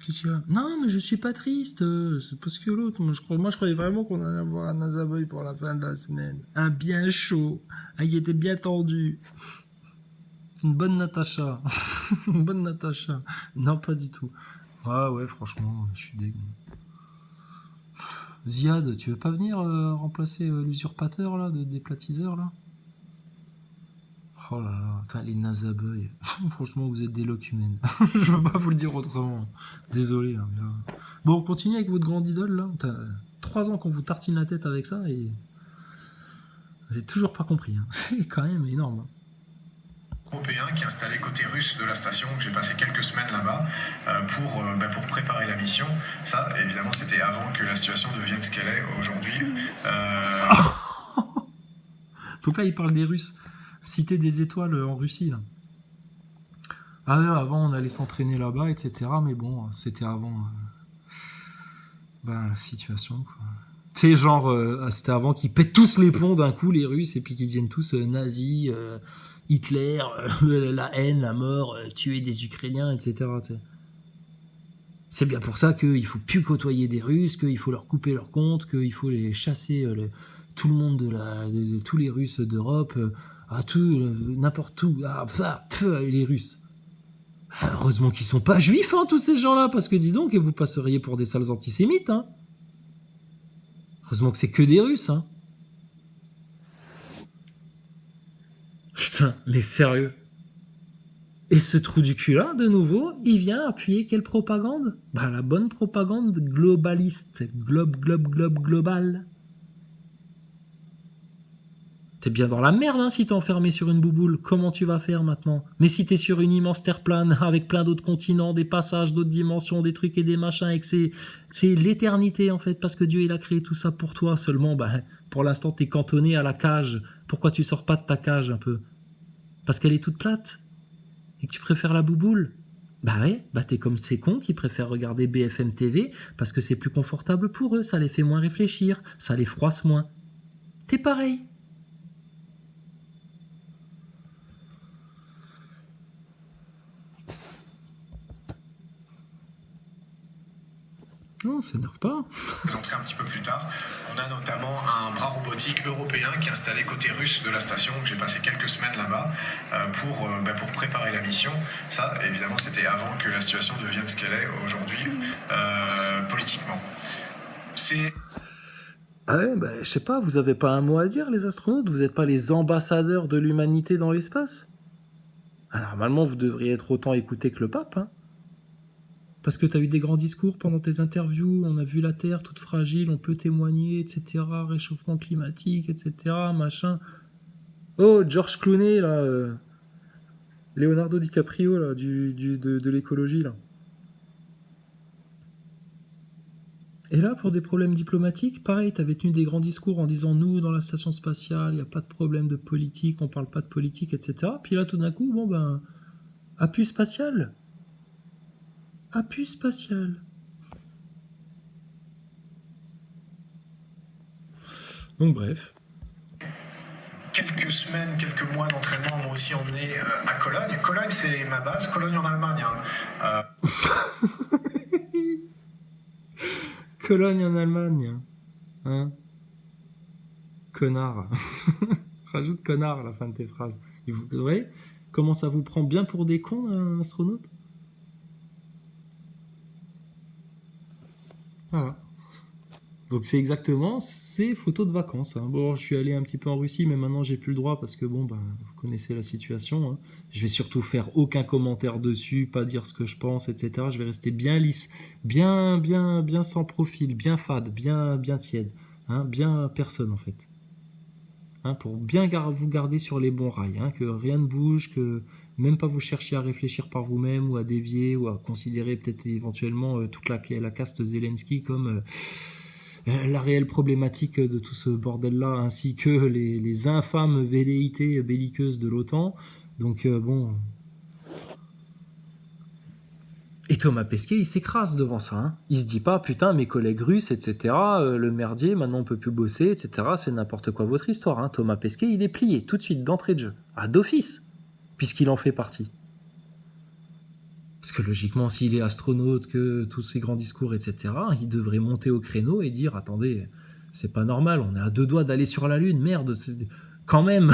Qu'est-ce qu'il y a? Non, mais je suis pas triste. C'est parce que l'autre, moi, je croyais vraiment qu'on allait avoir un Nazaboy pour la fin de la semaine. Un bien chaud, un qui était bien tendu. Une bonne Natacha. Une bonne Natacha. Non, pas du tout. Ah ouais, franchement, je suis dégoûté. Ziad, tu veux pas venir remplacer l'usurpateur là, des platiseurs là? Oh là là, putain, les Nazaboy. Franchement, vous êtes des locumènes. Je peux pas vous le dire autrement. Désolé. Hein, mais là... Bon, continuez avec votre grande idole là. T'as 3 ans qu'on vous tartine la tête avec ça et vous avez toujours pas compris. Hein. C'est quand même énorme. Hein. Européen qui est installé côté russe de la station. J'ai passé quelques semaines là-bas pour préparer la mission. Ça, évidemment, c'était avant que la situation devienne ce qu'elle est aujourd'hui. Donc là, il parle des Russes. Citer des étoiles en Russie. Là. Ah ouais, avant, on allait s'entraîner là-bas, etc. Mais bon, c'était avant la situation, quoi. Tu sais, genre, c'était avant qu'ils pètent tous les plombs d'un coup, les Russes, et puis qu'ils deviennent tous nazis, Hitler, la haine, la mort, tuer des Ukrainiens, etc. T'sais. C'est bien pour ça qu'il faut plus côtoyer des Russes, qu'il faut leur couper leur compte, qu'il faut les chasser, tout le monde de tous les Russes d'Europe, à tout, n'importe où, les Russes. Heureusement qu'ils sont pas juifs, hein, tous ces gens-là, parce que dis donc, vous passeriez pour des sales antisémites, hein. Heureusement que c'est que des Russes, hein. Putain, mais sérieux. Et ce trou du cul-là, de nouveau, il vient appuyer quelle propagande? Bah, la bonne propagande globaliste. Global. T'es bien dans la merde, hein, si t'es enfermé sur une bouboule. Comment tu vas faire maintenant? Mais si t'es sur une immense terre plane, avec plein d'autres continents, des passages, d'autres dimensions, des trucs et des machins, et que c'est l'éternité, en fait, parce que Dieu, il a créé tout ça pour toi. Seulement, bah, pour l'instant, t'es cantonné à la cage. Pourquoi tu sors pas de ta cage, un peu? Parce qu'elle est toute plate? Et que tu préfères la bouboule? Bah ouais, bah t'es comme ces cons qui préfèrent regarder BFM TV parce que c'est plus confortable pour eux, ça les fait moins réfléchir, ça les froisse moins. T'es pareil. Non, ça s'énerve pas. Entrer un petit peu plus tard. On a notamment un bras robotique européen qui est installé côté russe de la station. J'ai passé quelques semaines là-bas pour préparer la mission. Ça, évidemment, c'était avant que la situation devienne ce qu'elle est aujourd'hui politiquement. C'est... Ah ouais, bah je sais pas, vous avez pas un mot à dire, les astronautes? Vous êtes pas les ambassadeurs de l'humanité dans l'espace? Ah, normalement, vous devriez être autant écoutés que le pape, hein. Parce que t'as eu des grands discours pendant tes interviews, on a vu la Terre toute fragile, on peut témoigner, etc., réchauffement climatique, etc., machin. Oh, George Clooney, là, Leonardo DiCaprio, là, de l'écologie, là. Et là, pour des problèmes diplomatiques, pareil, t'avais tenu des grands discours en disant, nous, dans la station spatiale, il n'y a pas de problème de politique, on parle pas de politique, etc. Puis là, tout d'un coup, bon ben, appui spatial. Appui spatial. Donc bref. Quelques semaines, quelques mois d'entraînement m'ont aussi emmené à Cologne. Cologne, c'est ma base. Cologne en Allemagne. Hein. Cologne en Allemagne. Hein? Connard. Rajoute connard à la fin de tes phrases. Vous voyez comment ça vous prend bien pour des cons, un astronaute? Voilà. Donc c'est exactement ces photos de vacances. Hein. Bon, je suis allé un petit peu en Russie, mais maintenant j'ai plus le droit parce que bon, ben, vous connaissez la situation. Hein. Je vais surtout faire aucun commentaire dessus, pas dire ce que je pense, etc. Je vais rester bien lisse, bien sans profil, bien fade, bien tiède, hein, bien personne en fait. Hein, pour bien vous garder sur les bons rails, hein, que rien ne bouge, que même pas vous cherchiez à réfléchir par vous-même ou à dévier ou à considérer peut-être éventuellement toute la caste Zelensky comme la réelle problématique de tout ce bordel-là, ainsi que les infâmes velléités belliqueuses de l'OTAN. Donc bon... Et Thomas Pesquet, il s'écrase devant ça. Hein. Il se dit pas, putain, mes collègues russes, etc., le merdier, maintenant on peut plus bosser, etc., c'est n'importe quoi votre histoire. Hein. Thomas Pesquet, il est plié tout de suite, d'entrée de jeu, à d'office, puisqu'il en fait partie. Parce que logiquement, s'il est astronaute, que tous ces grands discours, etc., il devrait monter au créneau et dire, attendez, c'est pas normal, on est à 2 doigts d'aller sur la Lune, merde, quand même,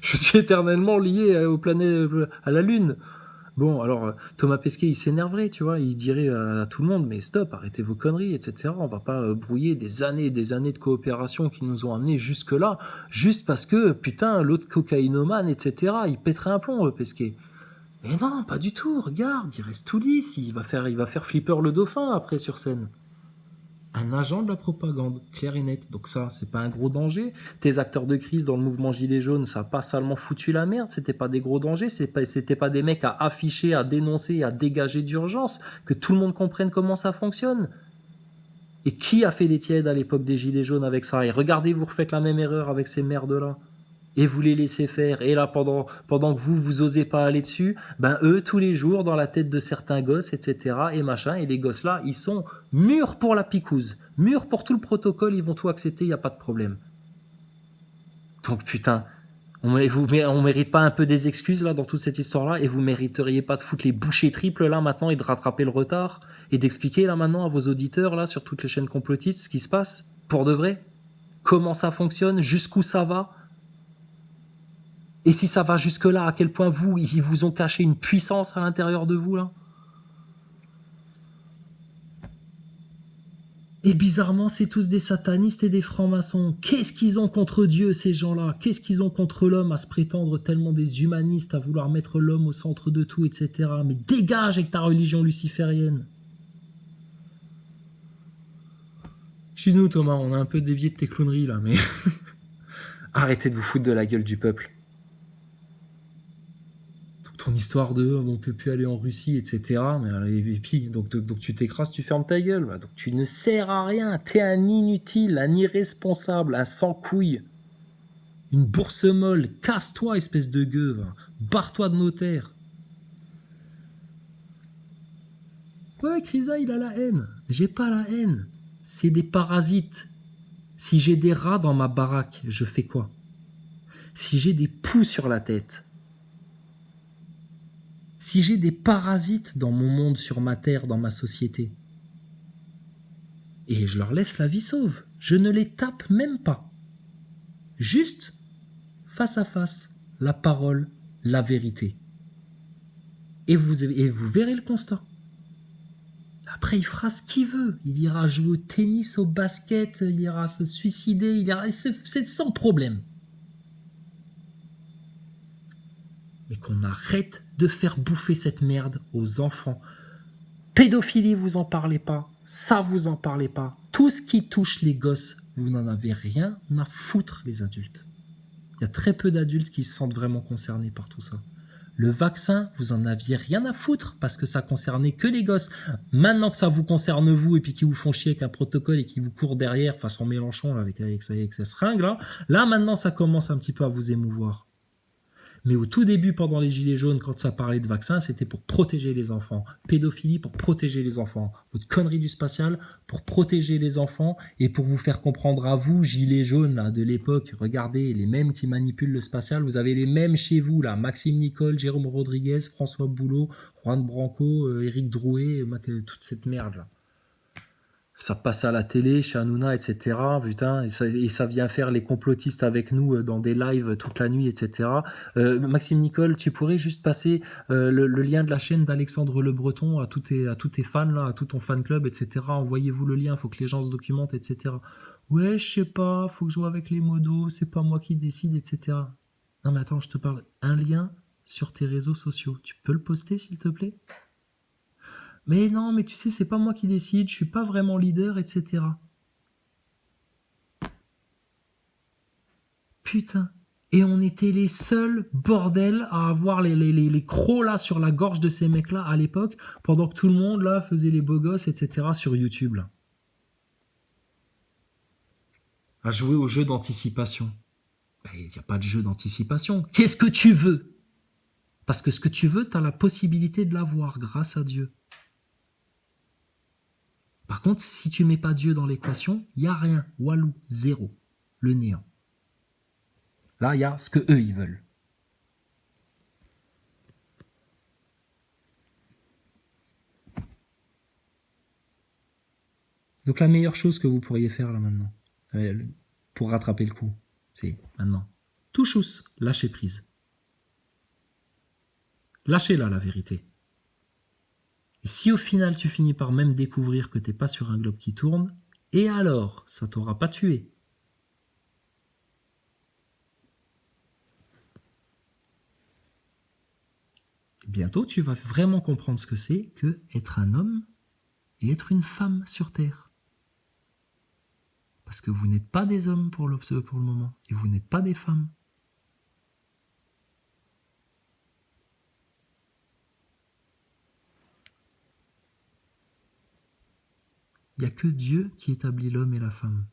je suis éternellement lié aux planètes, à la Lune. Bon, alors Thomas Pesquet, il s'énerverait, tu vois, il dirait à tout le monde, mais stop, arrêtez vos conneries, etc. On va pas brouiller des années et des années de coopération qui nous ont amenés jusque-là, juste parce que, putain, l'autre cocaïnomane, etc., il pèterait un plomb, Pesquet. Mais non, pas du tout, regarde, il reste tout lisse, il va faire Flipper le dauphin après sur scène. Un agent de la propagande, clair et net. Donc ça, c'est pas un gros danger. Tes acteurs de crise dans le mouvement Gilets jaunes, ça a pas salement foutu la merde, c'était pas des gros dangers, c'était pas des mecs à afficher, à dénoncer, à dégager d'urgence, que tout le monde comprenne comment ça fonctionne. Et qui a fait les tièdes à l'époque des Gilets jaunes avec ça? Et regardez, vous refaites la même erreur avec ces merdes-là. Et vous les laissez faire. Et là, pendant que vous osez pas aller dessus, ben eux, tous les jours, dans la tête de certains gosses, etc., et machin, et les gosses-là, ils sont mûrs pour la picouse. Mûrs pour tout le protocole, ils vont tout accepter, il n'y a pas de problème. Donc, putain, on mérite pas un peu des excuses, là, dans toute cette histoire-là, et vous mériteriez pas de foutre les bouchées triples, là, maintenant, et de rattraper le retard, et d'expliquer, là, maintenant, à vos auditeurs, là, sur toutes les chaînes complotistes, ce qui se passe, pour de vrai, comment ça fonctionne, jusqu'où ça va. Et si ça va jusque-là, à quel point ils vous ont caché une puissance à l'intérieur de vous, là? Et bizarrement, c'est tous des satanistes et des francs-maçons. Qu'est-ce qu'ils ont contre Dieu, ces gens-là? Qu'est-ce qu'ils ont contre l'homme à se prétendre tellement des humanistes, à vouloir mettre l'homme au centre de tout, etc. Mais dégage avec ta religion luciférienne. Excuse-nous, Thomas, on a un peu dévié de tes clowneries, là, mais... Arrêtez de vous foutre de la gueule du peuple. Ton histoire de on peut plus aller en Russie, etc. Et puis, donc tu t'écrases, tu fermes ta gueule. Donc tu ne sers à rien. T'es un inutile, un irresponsable, un sans-couille. Une bourse molle. Casse-toi, espèce de gueuve. Barre-toi de nos terres. Ouais, Krisa, il a la haine. J'ai pas la haine. C'est des parasites. Si j'ai des rats dans ma baraque, je fais quoi? Si j'ai des poux sur la tête, si j'ai des parasites dans mon monde, sur ma terre, dans ma société, et je leur laisse la vie sauve, je ne les tape même pas. Juste, face à face, la parole, la vérité. Et vous verrez le constat. Après, il fera ce qu'il veut. Il ira jouer au tennis, au basket, il ira se suicider, c'est sans problème. Mais qu'on arrête de faire bouffer cette merde aux enfants. Pédophilie, vous en parlez pas. Ça, vous en parlez pas. Tout ce qui touche les gosses, vous n'en avez rien à foutre, les adultes. Il y a très peu d'adultes qui se sentent vraiment concernés par tout ça. Le vaccin, vous en aviez rien à foutre parce que ça concernait que les gosses. Maintenant que ça vous concerne vous et puis qu'ils vous font chier avec un protocole et qu'ils vous courent derrière façon Mélenchon là, avec sa seringue, là maintenant ça commence un petit peu à vous émouvoir. Mais au tout début, pendant les Gilets jaunes, quand ça parlait de vaccins, c'était pour protéger les enfants. Pédophilie pour protéger les enfants. Votre connerie du spatial pour protéger les enfants et pour vous faire comprendre à vous, Gilets jaunes là, de l'époque, regardez, les mêmes qui manipulent le spatial, vous avez les mêmes chez vous, là, Maxime Nicole, Jérôme Rodriguez, François Boulot, Juan Branco, Éric Drouet, toute cette merde là. Ça passe à la télé, chez Hanouna, etc. Putain, et ça vient faire les complotistes avec nous dans des lives toute la nuit, etc. Maxime Nicole, tu pourrais juste passer le lien de la chaîne d'Alexandre Le Breton à tous tes fans, là, à tout ton fan club, etc. Envoyez-vous le lien, faut que les gens se documentent, etc. Ouais, je sais pas, faut que je joue avec les modos, c'est pas moi qui décide, etc. Non mais attends, je te parle. Un lien sur tes réseaux sociaux. Tu peux le poster, s'il te plaît ? Mais non, mais tu sais, c'est pas moi qui décide, je suis pas vraiment leader, etc. Putain. Et on était les seuls, bordel, à avoir les crocs là sur la gorge de ces mecs-là à l'époque, pendant que tout le monde là faisait les beaux gosses, etc. sur YouTube là. À jouer au jeu d'anticipation. Il n'y a pas de jeu d'anticipation. Qu'est-ce que tu veux? Parce que ce que tu veux, tu as la possibilité de l'avoir, grâce à Dieu. Par contre, si tu mets pas Dieu dans l'équation, il n'y a rien. Walou, zéro. Le néant. Là, il y a ce que eux, ils veulent. Donc la meilleure chose que vous pourriez faire là maintenant, pour rattraper le coup, c'est maintenant, tout chousse, lâchez prise. Lâchez-la la vérité. Et si au final tu finis par même découvrir que t'es pas sur un globe qui tourne, et alors, ça t'aura pas tué. Bientôt, tu vas vraiment comprendre ce que c'est que être un homme et être une femme sur Terre. Parce que vous n'êtes pas des hommes pour le moment, et vous n'êtes pas des femmes. Il n'y a que Dieu qui établit l'homme et la femme.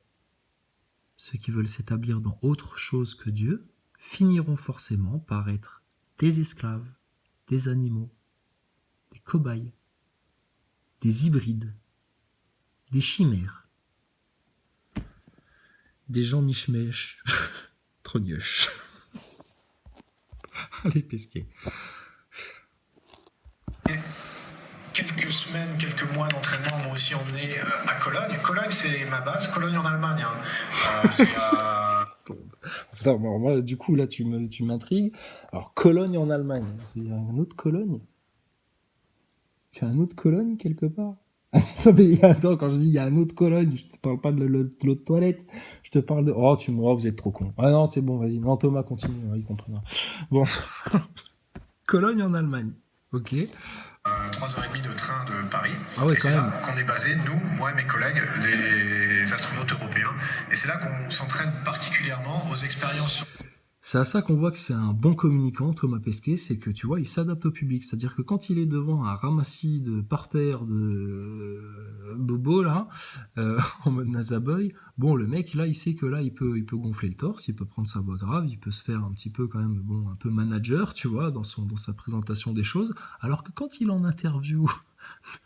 Ceux qui veulent s'établir dans autre chose que Dieu finiront forcément par être des esclaves, des animaux, des cobayes, des hybrides, des chimères, des gens michemèches, trogneuches. Allez pesquer. Quelques semaines, quelques mois d'entraînement m'ont aussi emmené à Cologne. Cologne, c'est ma base. Cologne en Allemagne. C'est Putain, bon, moi, du coup, là, tu m'intrigues. Alors, Cologne en Allemagne. Il y a un autre Cologne. Il y a un autre Cologne quelque part. Attends, mais attends, quand je dis il y a un autre Cologne, je te parle pas de l'autre toilette. Je te parle de. Oh, vous êtes trop con. Ah non, c'est bon, vas-y. Non, Thomas, continue. Il comprendra. Bon. Cologne en Allemagne. Ok. 3h30 de train de Paris. Ah ouais, et c'est quand là qu'on est basé, nous, moi et mes collègues, les astronautes européens. Et c'est là qu'on s'entraîne particulièrement aux expériences. C'est à ça qu'on voit que c'est un bon communicant, Thomas Pesquet, c'est que tu vois, il s'adapte au public. C'est-à-dire que quand il est devant un ramassis de parterre de bobo là, en mode Nazaboy, bon, le mec là, il sait que là, il peut gonfler le torse, il peut prendre sa voix grave, il peut se faire un petit peu quand même, bon, un peu manager, tu vois, dans sa présentation des choses. Alors que quand il est en interview,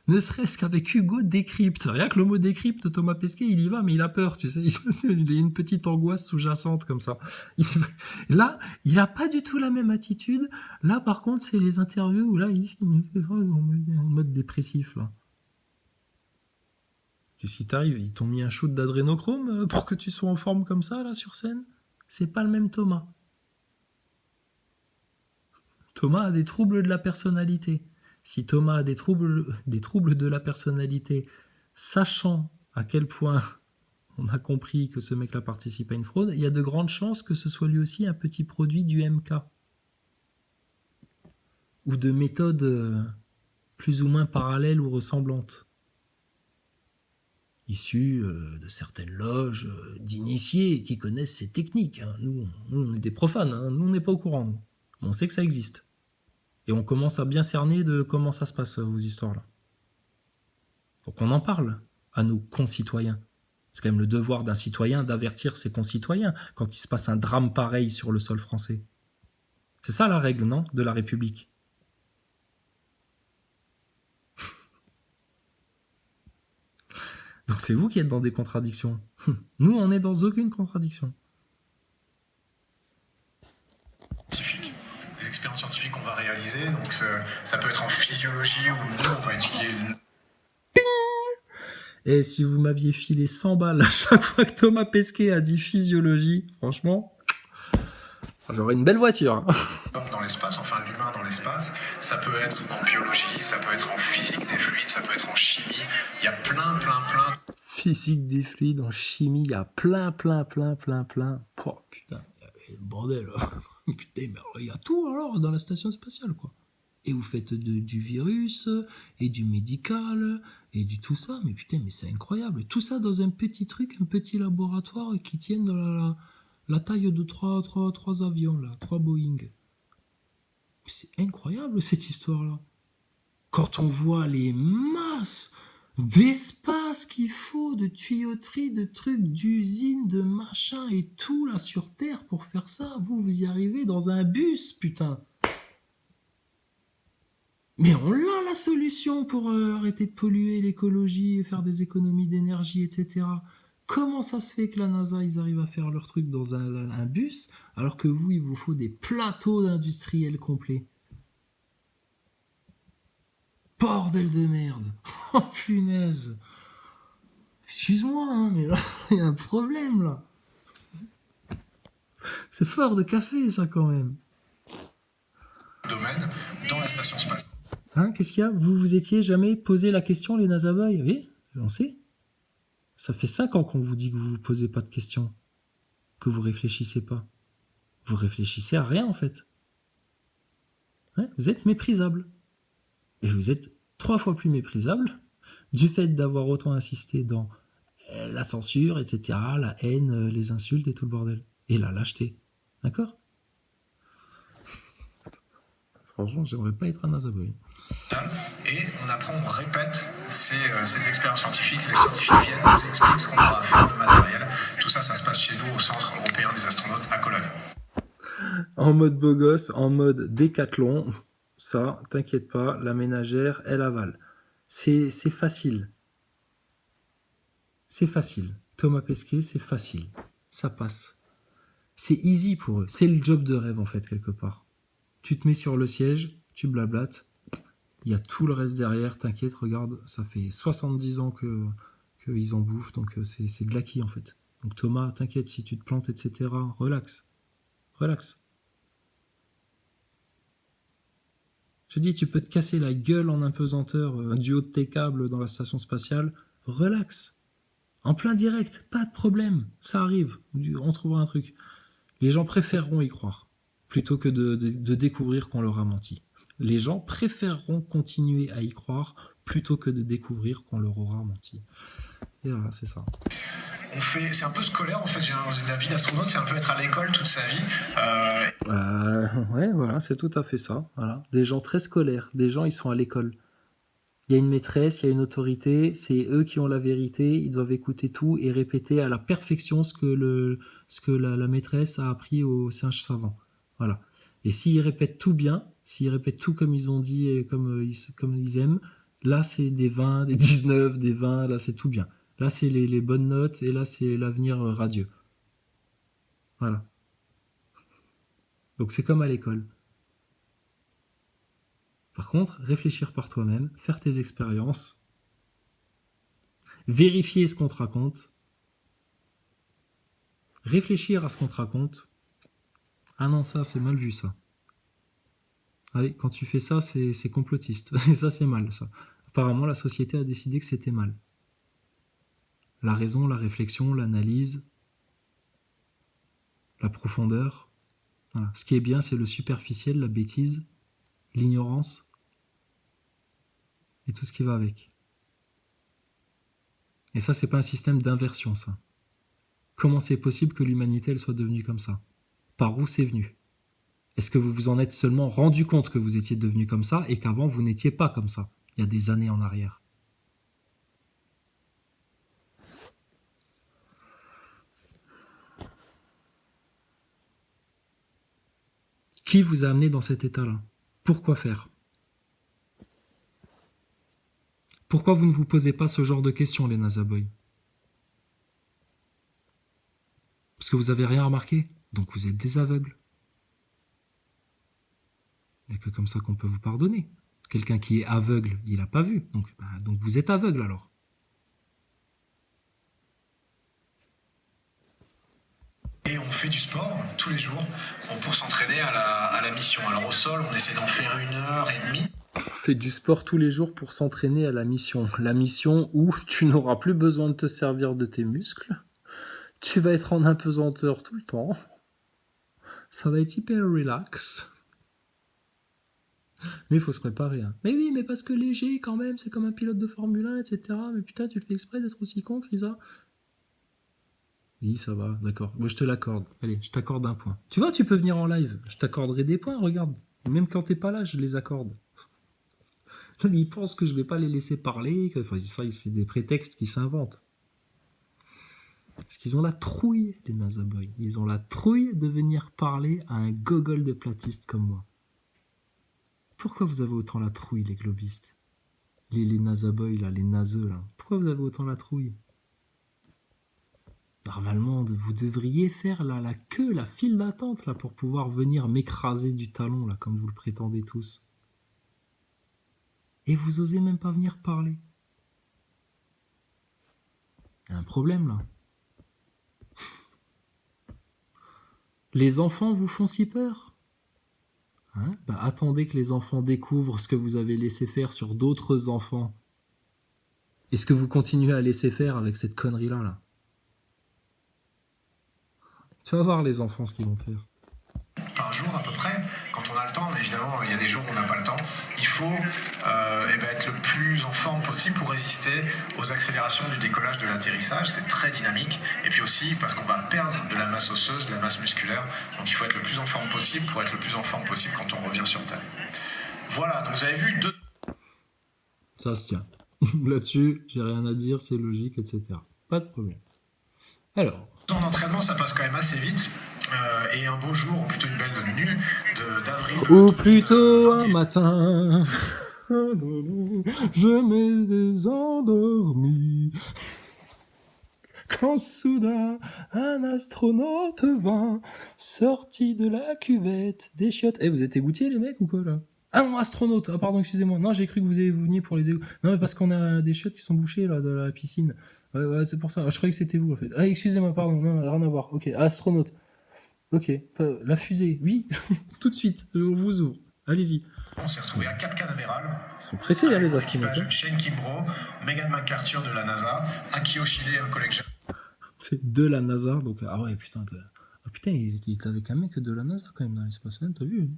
ne serait-ce qu'avec Hugo Décrypte. Rien que le mot décrypte, Thomas Pesquet, il y va, mais il a peur, tu sais. Il a une petite angoisse sous-jacente comme ça. Là, il n'a pas du tout la même attitude. Là, par contre, c'est les interviews où là, il est en mode dépressif, là. Qu'est-ce qui t'arrive? Ils t'ont mis un shoot d'adrénochrome pour que tu sois en forme comme ça, là, sur scène? C'est pas le même Thomas. Thomas a des troubles de la personnalité. Si Thomas a des troubles de la personnalité, sachant à quel point on a compris que ce mec-là participe à une fraude, il y a de grandes chances que ce soit lui aussi un petit produit du MK. Ou de méthodes plus ou moins parallèles ou ressemblantes. Issues de certaines loges d'initiés qui connaissent ces techniques. Hein. Nous, on est des profanes, hein. Nous, on n'est pas au courant. Nous. On sait que ça existe. Et on commence à bien cerner de comment ça se passe, vos histoires-là. Donc on en parle à nos concitoyens. C'est quand même le devoir d'un citoyen d'avertir ses concitoyens quand il se passe un drame pareil sur le sol français. C'est ça la règle, non, de la République. Donc c'est vous qui êtes dans des contradictions. Nous, on n'est dans aucune contradiction. Les expériences scientifiques qu'on va réaliser, donc ça peut être en physiologie ou nous, on va étudier. Et si vous m'aviez filé 100 balles à chaque fois que Thomas Pesquet a dit physiologie, franchement, j'aurais une belle voiture. Dans l'espace, enfin l'humain dans l'espace, ça peut être en biologie, ça peut être en physique des fluides, ça peut être en chimie. Il y a plein. Physique des fluides, en chimie, il y a plein. Oh, putain, il y a le bordel. Putain, mais il y a tout alors dans la station spatiale, quoi. Et vous faites du virus, et du médical, et du tout ça. Mais putain, mais c'est incroyable. Tout ça dans un petit truc, un petit laboratoire qui tienne dans la taille de trois avions, là, 3 Boeing. C'est incroyable, cette histoire-là. Quand on voit les masses d'espace qu'il faut, de tuyauterie, de trucs, d'usines, de machins et tout, là, sur Terre, pour faire ça, vous y arrivez dans un bus, putain. Mais on l'a la solution pour arrêter de polluer l'écologie et faire des économies d'énergie, etc. Comment ça se fait que la NASA, ils arrivent à faire leur truc dans un bus, alors que vous, il vous faut des plateaux d'industriels complets? Bordel de merde. Oh punaise. Excuse-moi, hein, mais là, il y a un problème, là. C'est fort de café, ça, quand même. Domaine dans la station spatiale. Hein, qu'est-ce qu'il y a? Vous vous étiez jamais posé la question, les Nazaboy? Oui, on sait. Ça fait 5 ans qu'on vous dit que vous vous posez pas de questions, que vous réfléchissez pas. Vous réfléchissez à rien, en fait. Ouais, vous êtes méprisable. Et vous êtes 3 fois plus méprisable du fait d'avoir autant insisté dans la censure, etc., la haine, les insultes et tout le bordel. Et la lâcheté. D'accord? Franchement, j'aimerais pas être un Nazaboy. Et on apprend, on répète ces expériences scientifiques. Les scientifiques viennent, nous expliquent ce qu'on doit faire, le matériel. Tout ça, ça se passe chez nous au Centre européen des astronautes à Cologne. En mode beau gosse, en mode décathlon, ça, t'inquiète pas, la ménagère, elle avale. C'est facile. C'est facile. Thomas Pesquet, c'est facile. Ça passe. C'est easy pour eux. C'est le job de rêve, en fait, quelque part. Tu te mets sur le siège, tu blablates. Il y a tout le reste derrière, t'inquiète, regarde, ça fait 70 ans qu'ils en bouffent, donc c'est de l'acquis, en fait. Donc Thomas, t'inquiète, si tu te plantes, etc., relax. Relax. Je dis, tu peux te casser la gueule en impesanteur du haut de tes câbles dans la station spatiale. Relax. En plein direct, pas de problème. Ça arrive. On trouvera un truc. Les gens préféreront y croire plutôt que de découvrir qu'on leur a menti. Les gens préféreront continuer à y croire plutôt que de découvrir qu'on leur aura menti. Et voilà, c'est ça. C'est un peu scolaire en fait. La vie d'astronaute, c'est un peu être à l'école toute sa vie. Ouais, voilà, c'est tout à fait ça. Voilà. Des gens très scolaires, des gens, ils sont à l'école. Il y a une maîtresse, il y a une autorité, c'est eux qui ont la vérité, ils doivent écouter tout et répéter à la perfection ce que la maîtresse a appris au singe savant. Voilà. Et s'ils répètent tout bien, s'ils répètent tout comme ils ont dit et comme ils aiment, là c'est des 20, des 19, des 20, là c'est tout bien. Là c'est les bonnes notes et là c'est l'avenir radieux. Voilà. Donc c'est comme à l'école. Par contre, réfléchir par toi-même, faire tes expériences, vérifier ce qu'on te raconte, réfléchir à ce qu'on te raconte. Ah non, ça, c'est mal vu, ça. Ah oui, quand tu fais ça, c'est complotiste. Et ça, c'est mal, ça. Apparemment, la société a décidé que c'était mal. La raison, la réflexion, l'analyse, la profondeur. Voilà. Ce qui est bien, c'est le superficiel, la bêtise, l'ignorance et tout ce qui va avec. Et ça, c'est pas un système d'inversion, ça. Comment c'est possible que l'humanité, elle soit devenue comme ça? Par où c'est venu? Est-ce que vous vous en êtes seulement rendu compte que vous étiez devenu comme ça et qu'avant vous n'étiez pas comme ça, il y a des années en arrière? Qui vous a amené dans cet état-là? Pourquoi faire? Pourquoi vous ne vous posez pas ce genre de questions, les Nazaboy? Parce que vous avez rien remarqué, donc vous êtes des aveugles. Il n'y a que comme ça qu'on peut vous pardonner. Quelqu'un qui est aveugle, il n'a pas vu, donc vous êtes aveugle alors. Et on fait du sport tous les jours pour s'entraîner à la mission. Alors au sol, on essaie d'en faire 1h30. On fait du sport tous les jours pour s'entraîner à la mission. La mission où tu n'auras plus besoin de te servir de tes muscles. Tu vas être en apesanteur tout le temps. Ça va être hyper relax. Mais il faut se préparer. Hein. Mais oui, mais parce que léger quand même, c'est comme un pilote de Formule 1, etc. Mais putain, tu le fais exprès d'être aussi con, Krisa? Oui, ça va, d'accord. Moi, je te l'accorde. Allez, je t'accorde un point. Tu vois, tu peux venir en live. Je t'accorderai des points, regarde. Même quand t'es pas là, je les accorde. Ils pensent que je vais pas les laisser parler. Enfin, ça, c'est des prétextes qui s'inventent. Parce qu'ils ont la trouille, les Nazaboy. Ils ont la trouille de venir parler à un gogol de platiste comme moi. Pourquoi vous avez autant la trouille, les globistes? Les Nazaboy, là, les naseux, là. Pourquoi vous avez autant la trouille? Normalement, vous devriez faire la queue, la file d'attente, là, pour pouvoir venir m'écraser du talon, là, comme vous le prétendez tous. Et vous osez même pas venir parler. Il y a un problème là. Les enfants vous font si peur? Hein? Bah, attendez que les enfants découvrent ce que vous avez laissé faire sur d'autres enfants. Et ce que vous continuez à laisser faire avec cette connerie-là, là. Tu vas voir les enfants ce qu'ils vont te faire. Par jour à peu près, quand on a le temps, mais évidemment il y a des jours où on n'a pas le temps, il faut être le plus en forme possible pour résister aux accélérations du décollage, de l'atterrissage, c'est très dynamique, et puis aussi parce qu'on va perdre de la masse osseuse, de la masse musculaire, donc il faut être le plus en forme possible pour être le plus en forme possible quand on revient sur Terre. Voilà, donc vous avez vu deux... Ça se tient. Là-dessus, j'ai rien à dire, c'est logique, etc. Pas de problème. Alors, En entraînement, ça passe quand même assez vite. Et un beau jour, ou plutôt une belle nuit, d'avril. ou plutôt un matin, je m'étais endormi. Quand soudain, un astronaute vint, sorti de la cuvette des chiottes. Eh, vous êtes égoutiers, les mecs, ou quoi, là? Ah non, astronaute. Ah, pardon, excusez-moi. Non, j'ai cru que vous veniez pour les égouts. Non, mais parce qu'on a des chiottes qui sont bouchées, là, de la piscine. Ouais, c'est pour ça. Ah, je croyais que c'était vous, en fait. Ah, excusez-moi, pardon. Non, rien à voir. Ok, astronaute. Ok. La fusée, oui. Tout de suite. Je vous ouvre. Allez-y. On s'est retrouvé à Cap Canaveral. Ils sont pressés, hein, les astronautes. L'équipage Shane Kimbrough, Megan McArthur de la NASA, Aki Yoshide, un collègue C'est de la NASA, donc ah ouais putain, ah putain il était avec un mec de la NASA quand même dans l'espace, hein, t'as vu?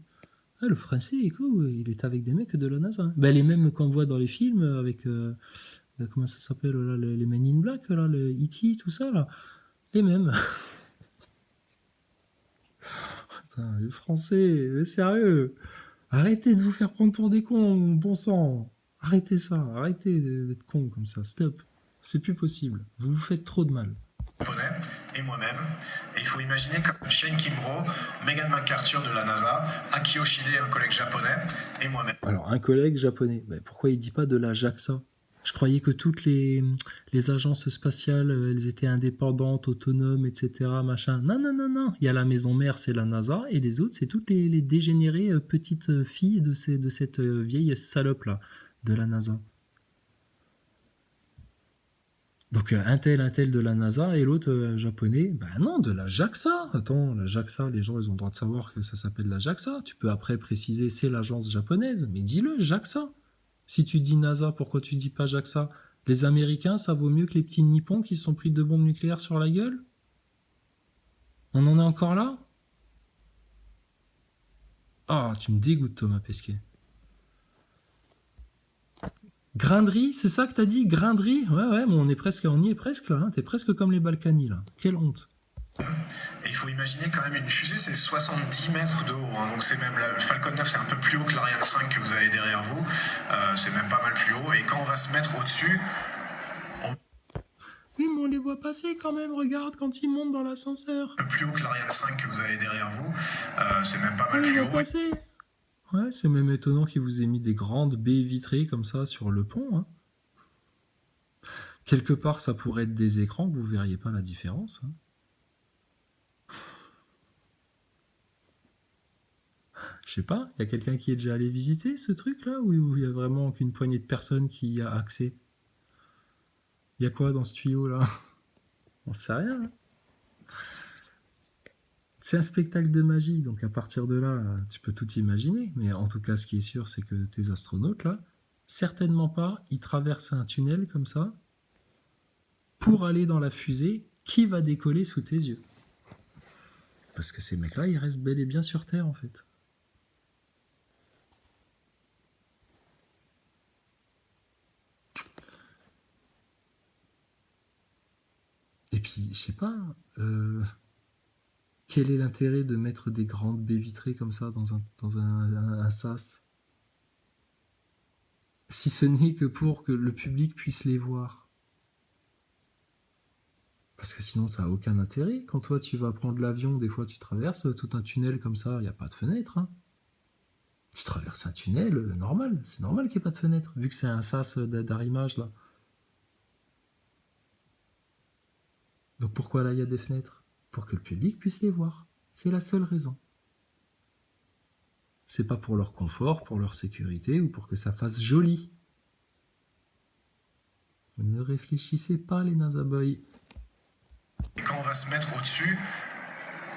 Ah, le français, écoute, il est avec des mecs de la NASA. Ben, les mêmes qu'on voit dans les films avec comment ça s'appelle là, les Men in Black, là, le E.T., tout ça là, les mêmes. Putain, les Français, mais sérieux, arrêtez de vous faire prendre pour des cons, bon sang, arrêtez ça, arrêtez d'être cons comme ça, stop, c'est plus possible, vous vous faites trop de mal. Japonais et moi-même. Et il faut imaginer comme Shane Kimbrough, Megan McArthur de la NASA, Aki Yoshide, un collègue japonais, et moi-même. Alors, un collègue japonais, ben, pourquoi il dit pas de la JAXA? Je croyais que toutes les agences spatiales, elles étaient indépendantes, autonomes, etc. Machin. Non, non, non, non. Il y a la maison mère, c'est la NASA, et les autres, c'est toutes les dégénérées petites filles de cette vieille salope-là, de la NASA. Donc un tel de la NASA et l'autre japonais, ben non, de la JAXA. Attends, la JAXA, les gens ils ont le droit de savoir que ça s'appelle la JAXA. Tu peux après préciser c'est l'agence japonaise, mais dis-le, JAXA. Si tu dis NASA, pourquoi tu dis pas JAXA? Les Américains, ça vaut mieux que les petits Nippons qui se sont pris de bombes nucléaires sur la gueule? On en est encore là? Ah, tu me dégoûtes Thomas Pesquet. Grinderie, c'est ça que t'as dit? Grinderie? Ouais, mais on y est presque là, hein. T'es presque comme les Balkany là. Quelle honte. Et il faut imaginer quand même une fusée, c'est 70 mètres de haut. Hein. Donc c'est même le Falcon 9, c'est un peu plus haut que l'Ariane 5 que vous avez derrière vous. C'est même pas mal plus haut. Et quand on va se mettre au-dessus, oui, mais on les voit passer quand même, regarde, quand ils montent dans l'ascenseur. un peu plus haut que l'Ariane 5 que vous avez derrière vous. C'est même pas mal On les plus voit haut. passer. Ouais, c'est même étonnant qu'il vous ait mis des grandes baies vitrées comme ça sur le pont. Hein. Quelque part, ça pourrait être des écrans, vous verriez pas la différence. Hein. Je sais pas, il y a quelqu'un qui est déjà allé visiter ce truc-là, où il y a vraiment qu'une poignée de personnes qui y a accès? Il y a quoi dans ce tuyau-là? On sait rien. Hein. C'est un spectacle de magie, donc à partir de là, tu peux tout imaginer. Mais en tout cas, ce qui est sûr, c'est que tes astronautes, là, certainement pas, ils traversent un tunnel comme ça pour aller dans la fusée qui va décoller sous tes yeux. Parce que ces mecs-là, ils restent bel et bien sur Terre, en fait. Et puis, je sais pas, quel est l'intérêt de mettre des grandes baies vitrées comme ça dans un sas? Si ce n'est que pour que le public puisse les voir. Parce que sinon, ça n'a aucun intérêt. Quand toi, tu vas prendre l'avion, des fois, tu traverses tout un tunnel comme ça, il n'y a pas de fenêtre. Hein. Tu traverses un tunnel normal. C'est normal qu'il n'y ait pas de fenêtre, vu que c'est un sas d'arrimage, là. Donc pourquoi là, il y a des fenêtres? Pour que le public puisse les voir. C'est la seule raison. C'est pas pour leur confort, pour leur sécurité ou pour que ça fasse joli. Ne réfléchissez pas, les Nazaboy. Et quand on va se mettre au-dessus,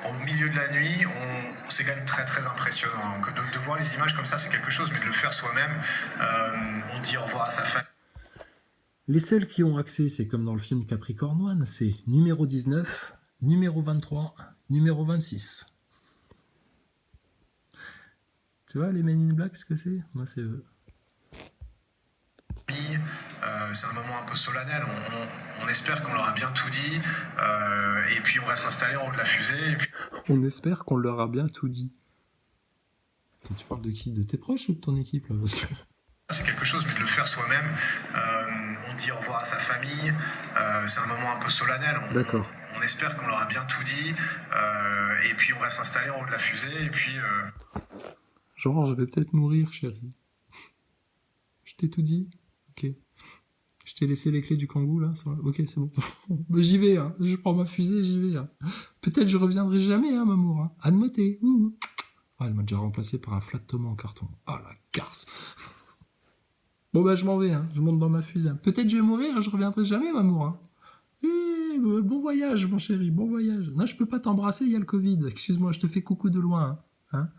au milieu de la nuit, c'est quand même très très impressionnant. De voir les images comme ça, c'est quelque chose, mais de le faire soi-même, on dit au revoir à sa famille. Les seuls qui ont accès, c'est comme dans le film Capricorn One, c'est numéro 19, numéro 23, numéro 26. Tu vois les Men in Black, ce que c'est? Moi, c'est eux. C'est un moment un peu solennel, on espère qu'on leur a bien tout dit, et puis on va s'installer en haut de la fusée. Et puis... On espère qu'on leur a bien tout dit. Attends, tu parles de qui? De tes proches ou de ton équipe là? Parce que... C'est quelque chose, mais de le faire soi-même, on dit au revoir à sa famille, c'est un moment un peu solennel, D'accord. On espère qu'on leur a bien tout dit, et puis on va s'installer en haut de la fusée, et puis... Genre, je vais peut-être mourir, chérie. Je t'ai tout dit? Ok. Je t'ai laissé les clés du Kangoo, là? Ok, c'est bon. J'y vais, hein. Je prends ma fusée, j'y vais. Hein. Peut-être je reviendrai jamais, hein, Mamour. Hein. À noter. Ah, elle m'a déjà remplacé par un flat Thomas en carton. Ah, la garce. Bon, bah, je m'en vais, hein. Je monte dans ma fusée. Peut-être je vais mourir, je reviendrai jamais, Mamour. Hein. Bon voyage, mon chéri, bon voyage. Non, je peux pas t'embrasser, il y a le Covid. Excuse-moi, je te fais coucou de loin. Hein.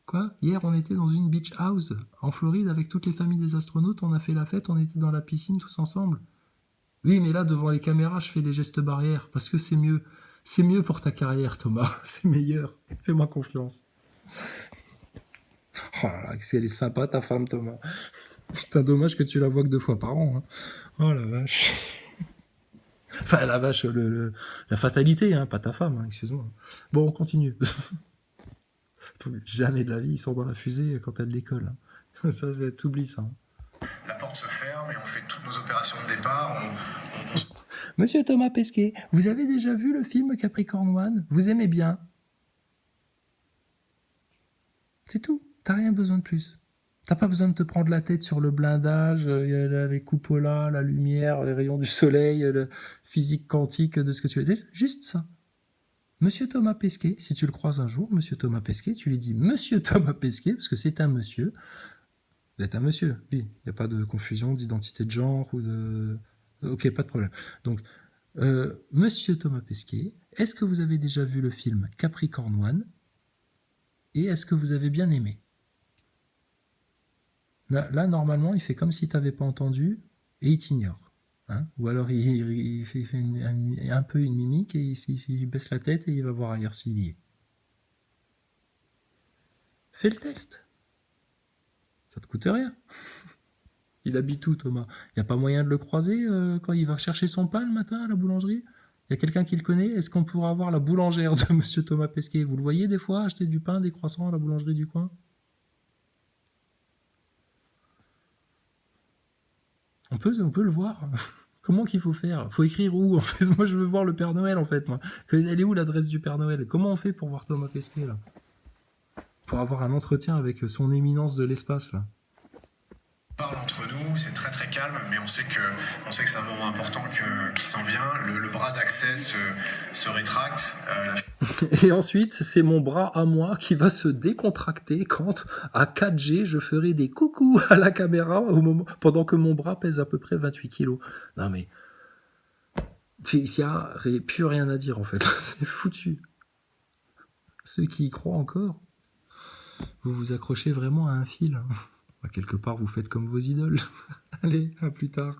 Quoi? Hier, on était dans une beach house en Floride avec toutes les familles des astronautes. On a fait la fête, on était dans la piscine tous ensemble. Oui, mais là, devant les caméras, je fais les gestes barrières parce que c'est mieux. C'est mieux pour ta carrière, Thomas. C'est meilleur. Fais-moi confiance. Oh là là, elle est sympa, ta femme, Thomas. Putain, dommage que tu la vois que 2 fois par an. Hein. Oh la vache. Enfin, la vache, la fatalité, hein, pas ta femme, hein, excuse-moi. Bon, on continue. Jamais de la vie, ils sont dans la fusée quand elle décolle. Hein. Ça, t'oublies ça. Hein. La porte se ferme et on fait toutes nos opérations de départ. Monsieur Thomas Pesquet, vous avez déjà vu le film Capricorn One? Vous aimez bien? C'est tout. T'as rien besoin de plus. T'as pas besoin de te prendre la tête sur le blindage, les cupolas, la lumière, les rayons du soleil, la physique quantique de ce que tu veux. Juste ça. Monsieur Thomas Pesquet, si tu le croises un jour, Monsieur Thomas Pesquet, tu lui dis Monsieur Thomas Pesquet, parce que c'est un monsieur. Vous êtes un monsieur, oui. Il n'y a pas de confusion d'identité de genre ou de... Ok, pas de problème. Donc, Monsieur Thomas Pesquet, est-ce que vous avez déjà vu le film Capricorn One? Et est-ce que vous avez bien aimé? Là, normalement, il fait comme si tu n'avais pas entendu et il t'ignore. Hein, ou alors il fait un peu une mimique et il baisse la tête et il va voir ailleurs s'il y est. Fais le test. Ça te coûte rien. Il habite où, Thomas? Il n'y a pas moyen de le croiser quand il va chercher son pain le matin à la boulangerie? Il y a quelqu'un qui le connaît? Est-ce qu'on pourra avoir la boulangère de Monsieur Thomas Pesquet? Vous le voyez des fois acheter du pain, des croissants à la boulangerie du coin? On peut le voir. Comment qu'il faut faire? Faut écrire où, en fait? Moi, je veux voir le Père Noël, en fait, moi. Elle est où l'adresse du Père Noël? Comment on fait pour voir Thomas Pesquet, là? Pour avoir un entretien avec son éminence de l'espace, là. On parle entre nous, c'est très très calme, mais on sait que c'est un moment important qui s'en vient. Le bras d'accès se rétracte. Et ensuite, c'est mon bras à moi qui va se décontracter quand, à 4G, je ferai des coucous à la caméra pendant que mon bras pèse à peu près 28 kilos. Non mais, il n'y a plus rien à dire en fait. C'est foutu. Ceux qui y croient encore, vous vous accrochez vraiment à un fil. Quelque part, vous faites comme vos idoles. Allez, à plus tard.